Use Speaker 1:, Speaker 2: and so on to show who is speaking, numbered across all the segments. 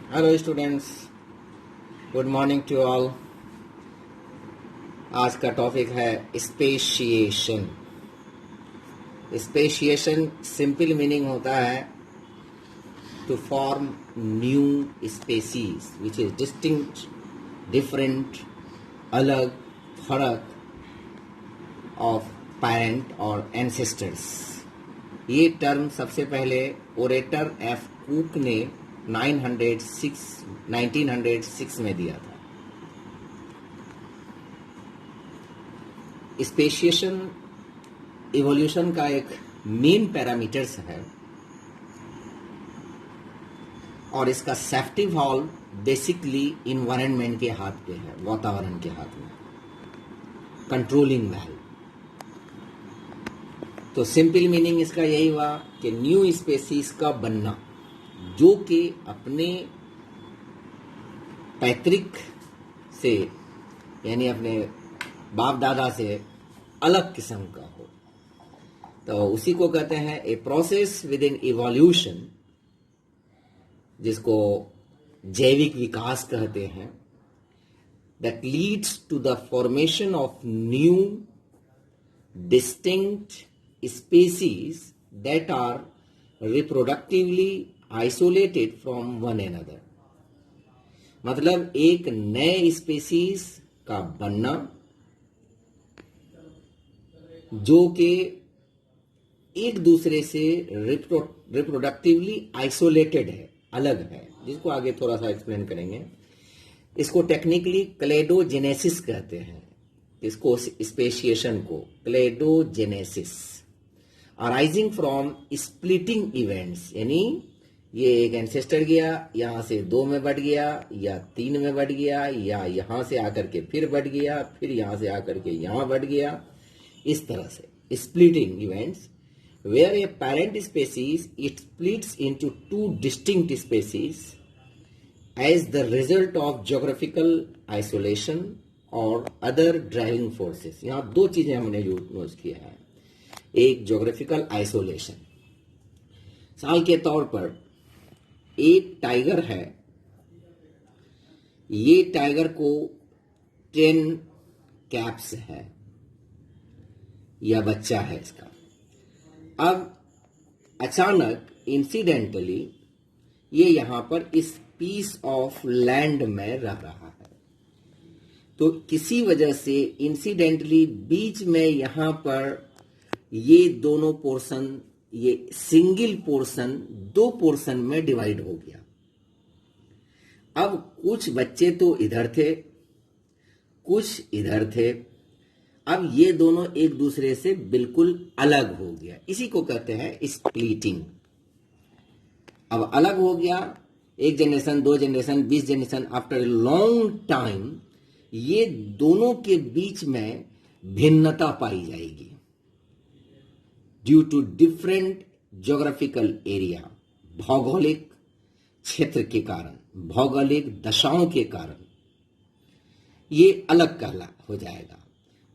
Speaker 1: Hello students, good morning to all. आज का topic है स्पेशिएशन। स्पेशिएशन सिंपल मीनिंग होता है to form new species which is distinct, different, अलग, फर्क ऑफ पेरेंट और एंसेस्टर्स। ये टर्म सबसे पहले ओरेटर एफ कुक ने 1906 में दिया था। स्पेशिएशन इवोल्यूशन का एक मेन पैरामीटर्स है और इसका सेफ्टी वॉल्व बेसिकली इन्वायरमेंट के हाथ पे है, वातावरण के हाथ में, कंट्रोलिंग वैल्व। तो सिंपल मीनिंग इसका यही हुआ कि न्यू स्पेसीज का बनना जो कि अपने पैतृक से यानी अपने बाप दादा से अलग किस्म का हो, तो उसी को कहते हैं a process within evolution, जिसको जैविक विकास कहते हैं, that leads to the formation of new distinct species that are reproductively isolated from one another। मतलब एक नए स्पेसीज का बनना जो कि एक दूसरे से रिप्रोडक्टिवली आइसोलेटेड है, अलग है, जिसको आगे थोड़ा सा एक्सप्लेन करेंगे। इसको टेक्निकली क्लेडोजेनेसिस कहते हैं। इसको स्पेशिएशन को क्लेडोजेनेसिस, अराइजिंग फ्रॉम स्प्लिटिंग इवेंट्स, यानी ये एक एंसेस्टर गया, यहां से 2 में बढ़ गया या 3 में बढ़ गया या यहां से आकर के फिर बढ़ गया, फिर यहां से आकर के यहां बढ़ गया, इस तरह से splitting events where a parent species it splits into 2 distinct species as the result of geographical isolation और अदर ड्राइविंग फोर्सेस। यहां 2 चीजें हमने यूज किया है। एक ज्योग्राफिकल आइसोलेशन, साल के तौर पर एक टाइगर है, ये टाइगर को 10 कैप्स है या बच्चा है इसका। अब अचानक इंसिडेंटली ये यहां पर इस पीस ऑफ लैंड में रह रहा है, तो किसी वजह से इंसिडेंटली बीच में यहां पर ये दोनों पोर्शन, ये सिंगल पोर्शन 2 पोर्शन में डिवाइड हो गया। अब कुछ बच्चे तो इधर थे, कुछ इधर थे। अब ये दोनों एक दूसरे से बिल्कुल अलग हो गया, इसी को कहते हैं स्प्लिटिंग। अब अलग हो गया, 1 generation, 2 generation, 20 generation, after a long time ये दोनों के बीच में भिन्नता पाई जाएगी due to different geographical area, भौगोलिक क्षेत्र के कारण, भौगोलिक दशाओं के कारण ये अलग कहला हो जाएगा।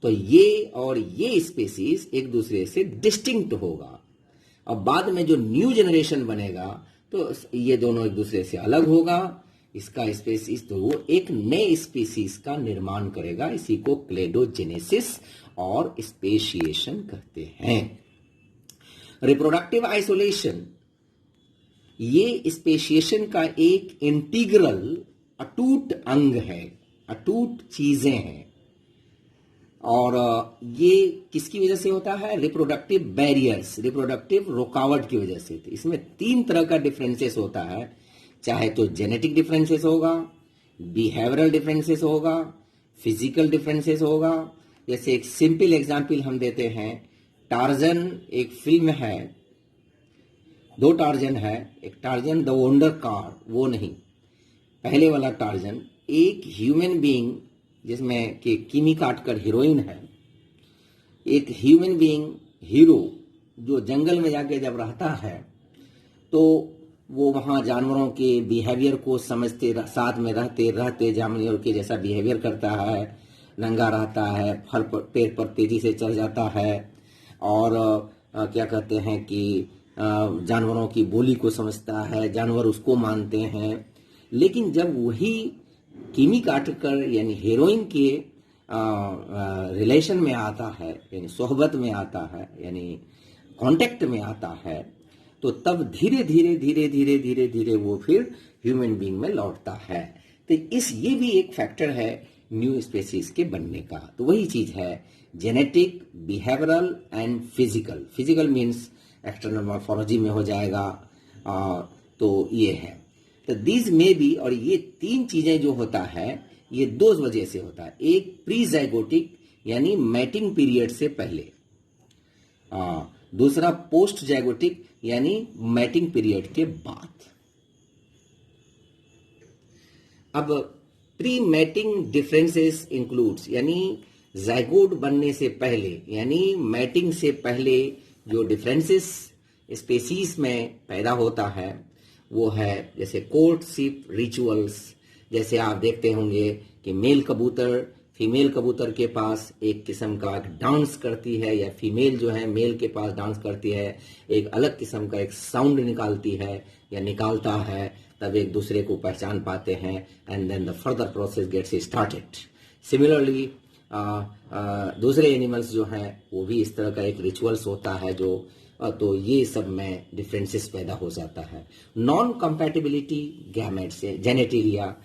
Speaker 1: तो ये और ये स्पेसीज एक दूसरे से डिस्टिंक्ट होगा। अब बाद में जो न्यू जनरेशन बनेगा तो ये दोनों एक दूसरे से अलग होगा, इसका स्पेसीज, तो वो एक नए स्पेसीज का निर्माण करेगा। इसी को क्लेडोजेनेसिस और स्पेशिएशन कहते हैं। रिप्रोडक्टिव आइसोलेशन ये स्पेशिएशन का एक इंटीग्रल अटूट अंग है, अटूट चीजें हैं। और ये किसकी वजह से होता है? रिप्रोडक्टिव बैरियर्स, रिप्रोडक्टिव रुकावट की वजह से। इसमें 3 तरह का डिफरेंसेस होता है, चाहे तो जेनेटिक डिफरेंसेस होगा, बिहेवियरल डिफरेंसेस होगा, फिजिकल डिफरेंसेस होगा। जैसे एक सिंपल एग्जांपल हम देते हैं, टार्जन एक फिल्म है, 2 टार्जन है, एक टार्जन द वंडर कार, वो नहीं, पहले वाला टार्जन एक ह्यूमन बीइंग जिसमें कि किमी काटकर हीरोइन है, एक ह्यूमन बीइंग हीरो जो जंगल में जाके जब रहता है तो वो वहाँ जानवरों के बिहेवियर को समझते, साथ में रहते रहते जानवरों के जैसा बिहेवियर करता है, नंगा रहता है, फल पर, पेड़ पर तेजी से चढ़ जाता है और क्या कहते हैं कि जानवरों की बोली को समझता है, जानवर उसको मानते हैं। लेकिन जब वही कीमी काटकर यानी हीरोइन के रिलेशन में आता है, यानी सोहबत में आता है, यानी कांटेक्ट में आता है, तो तब धीरे धीरे धीरे धीरे धीरे धीरे वो फिर ह्यूमन बीइंग में लौटता है। तो ये भी एक फैक्टर है न्यू स्पेसीज के बनने का। तो वही चीज है genetic, behavioural and physical. Physical means external morphology में हो जाएगा। तो ये है, तो दीज में भी, और ये तीन चीजें जो होता है ये दो वजह से होता है। एक प्री जाइगोटिक यानी मैटिंग पीरियड से पहले, दूसरा पोस्ट जाइगोटिक यानी मैटिंग पीरियड के बाद। अब प्री मैटिंग डिफरेंसेस इंक्लूड्स, यानी जाइगोट बनने से पहले यानी मैटिंग से पहले जो डिफरेंसेस स्पेसीज में पैदा होता है वो है जैसे कोर्टशिप रिचुअल्स। जैसे आप देखते होंगे कि मेल कबूतर फीमेल कबूतर के पास एक किस्म का डांस करती है, या फीमेल जो है मेल के पास डांस करती है, एक अलग किस्म का एक साउंड निकालती है या निकालता है, तब एक दूसरे को पहचान पाते हैं, and then the further process gets started. Similarly दूसरे एनिमल्स जो हैं वो भी इस तरह का एक रिचुअल्स होता है जो तो ये सब में डिफरेंसेस पैदा हो जाता है। नॉन कंपैटिबिलिटी गैमेट्स, जेनेटेलिया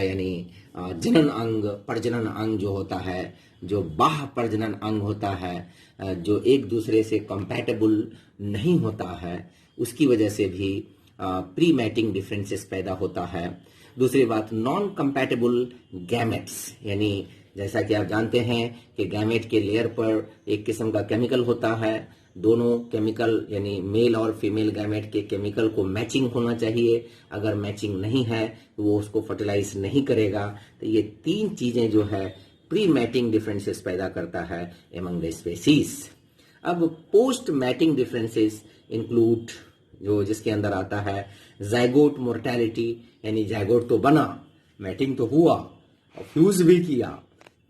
Speaker 1: यानी जनन अंग, प्रजनन अंग जो होता है, जो बाह्य प्रजनन अंग होता है, जो एक दूसरे से कंपैटिबल नहीं होता है, उसकी वजह से भी प्री मैटिंग डिफरेंसेस पैदा होता है। दूसरी बात नॉन कंपैटिबल गैमेट्स, यानी जैसा कि आप जानते हैं कि गैमेट के लेयर पर एक किस्म का केमिकल होता है, दोनों केमिकल यानी मेल और फीमेल गैमेट के केमिकल को मैचिंग होना चाहिए। अगर मैचिंग नहीं है तो वो उसको फर्टिलाइज नहीं करेगा। तो ये तीन चीजें जो है प्री मैटिंग डिफरेंसेस पैदा करता है एमंग द स्पेसीज। अब पोस्ट मैटिंग डिफरेंसेस इंक्लूड जो जिसके अंदर आता है जाइगोट मोर्टेलिटी, यानी जाइगोट तो बना, मैटिंग तो हुआ और फ्यूज भी किया,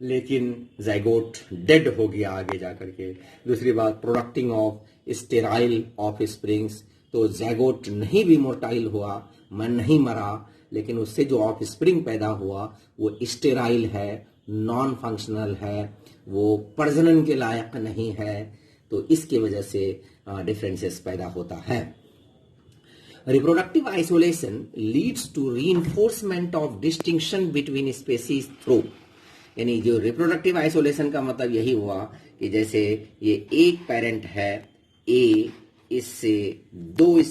Speaker 1: लेकिन जाइगोट डेड हो गया आगे जाकर के। दूसरी बात प्रोडक्टिंग ऑफ स्टेराइल ऑफ स्प्रिंग्स, तो जाइगोट नहीं भी मोर्टाइल हुआ, मन नहीं मरा, लेकिन उससे जो ऑफ स्प्रिंग पैदा हुआ वो स्टेराइल है, नॉन फंक्शनल है, वो प्रजनन के लायक नहीं है। तो इसकी वजह से डिफरेंसेस पैदा होता है। Reproductive isolation leads to reinforcement of distinction between species through, यानी जो रिप्रोडक्टिव आइसोलेशन का मतलब यही हुआ कि जैसे ये एक पेरेंट है ए, इससे दो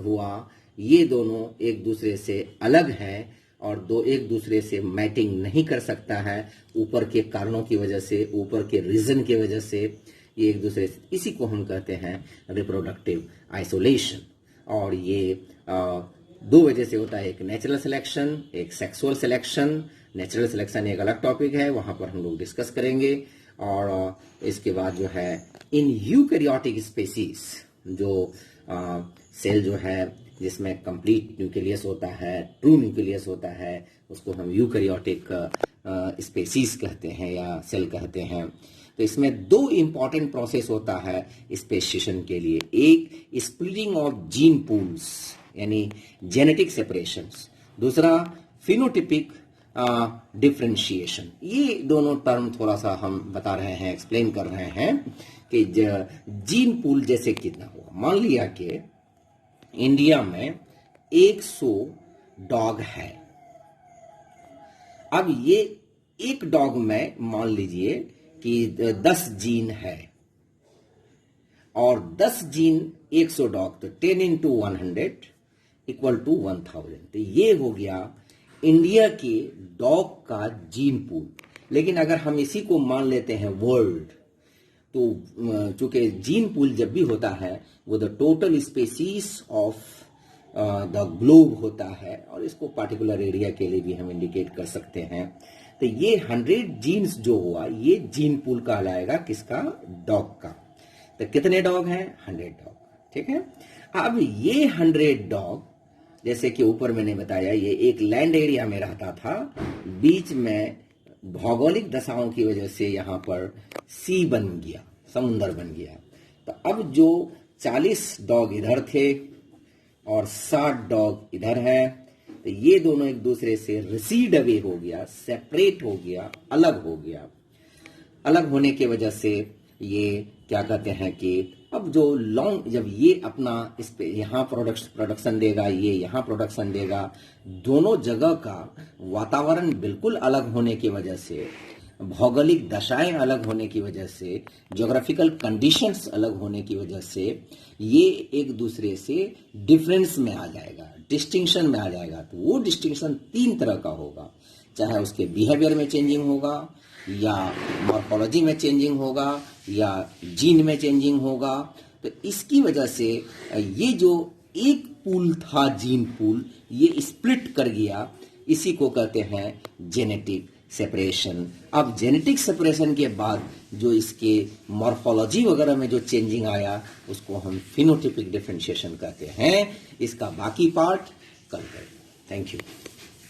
Speaker 1: हुआ, ये दोनों एक दूसरे से अलग हैं और दो एक दूसरे से मैटिंग नहीं कर सकता है ऊपर के कारणों की वजह से, ऊपर के रीजन की वजह से ये एक दूसरे से, इसी को हम कहते हैं रिप्रोडक्टिव आइसोलेशन। और ये दो वजह से होता है, एक नेचुरल सिलेक्शन, एक सेक्सुअल सिलेक्शन। नेचुरल सिलेक्शन एक अलग टॉपिक है, वहां पर हम लोग डिस्कस करेंगे। और इसके बाद जो है इन यूकैरियोटिक स्पेसीज, जो सेल जो है जिसमें कंप्लीट न्यूक्लियस होता है, ट्रू न्यूक्लियस होता है, उसको हम यूकैरियोटिक स्पेसीज कहते हैं या सेल कहते हैं। तो इसमें दो इंपॉर्टेंट प्रोसेस होता है स्पेसिएशन के लिए, एक स्प्लिटिंग ऑफ जीन पूल्स यानी जेनेटिक सेपरेशंस, दूसरा फिनोटिपिक डिफरेंशिएशन। ये दोनों टर्म थोड़ा सा हम बता रहे हैं, एक्सप्लेन कर रहे हैं कि जीन पूल जैसे कितना हुआ। मान लिया कि इंडिया में 100 डॉग है। अब ये एक डॉग में मान लीजिए कि 10 जीन है और 10 जीन 100 डॉग, तो 10 into 100 इक्वल टू 1000। तो ये हो गया इंडिया के डॉग का जीन पूल। लेकिन अगर हम इसी को मान लेते हैं वर्ल्ड, तो चूंकि जीन पूल जब भी होता है वो the total species of the globe होता है, और इसको पार्टिकुलर एरिया के लिए भी हम इंडिकेट कर सकते हैं। तो ये 100 जीन्स जो हुआ ये जीन पूल कहलाएगा किसका? डॉग का। तो कितने डॉग हैं? 100 डॉग। ठीक है। अब ये 100 डॉग, जैसे कि ऊपर मैंने बताया, ये एक लैंड एरिया में रहता था, बीच में भौगोलिक दशाओं की वजह से यहां पर सी बन गया, समुंदर बन गया। तो अब जो 40 डॉग इधर थे और 60 डॉग इधर है, तो ये दोनों एक दूसरे से रिसीड अवे हो गया, सेपरेट हो गया, अलग हो गया। अलग होने की वजह से ये क्या कहते हैं कि अब जो लॉन्ग, जब ये अपना इस पे यहाँ प्रोडक्शन देगा, ये यहाँ प्रोडक्शन देगा, दोनों जगह का वातावरण बिल्कुल अलग होने की वजह से, भौगोलिक दशाएं अलग होने की वजह से, ज्योग्राफिकल कंडीशंस अलग होने की वजह से ये एक दूसरे से डिफरेंस में आ जाएगा, डिस्टिंक्शन में आ जाएगा। तो वो डिस्टिंक्शन 3 तरह का होगा, चाहे उसके बिहेवियर में चेंजिंग होगा, या मॉर्फोलॉजी में चेंजिंग होगा, या जीन में चेंजिंग होगा। तो इसकी वजह से ये जो एक पूल था, जीन पूल, ये स्प्लिट कर गया। इसी को कहते हैं जेनेटिक सेपरेशन। अब जेनेटिक सेपरेशन के बाद जो इसके मॉर्फोलॉजी वगैरह में जो चेंजिंग आया, उसको हम फिनोटाइपिक डिफरेंशिएशन कहते हैं। इसका बाकी पार्ट कल करें। Thank you.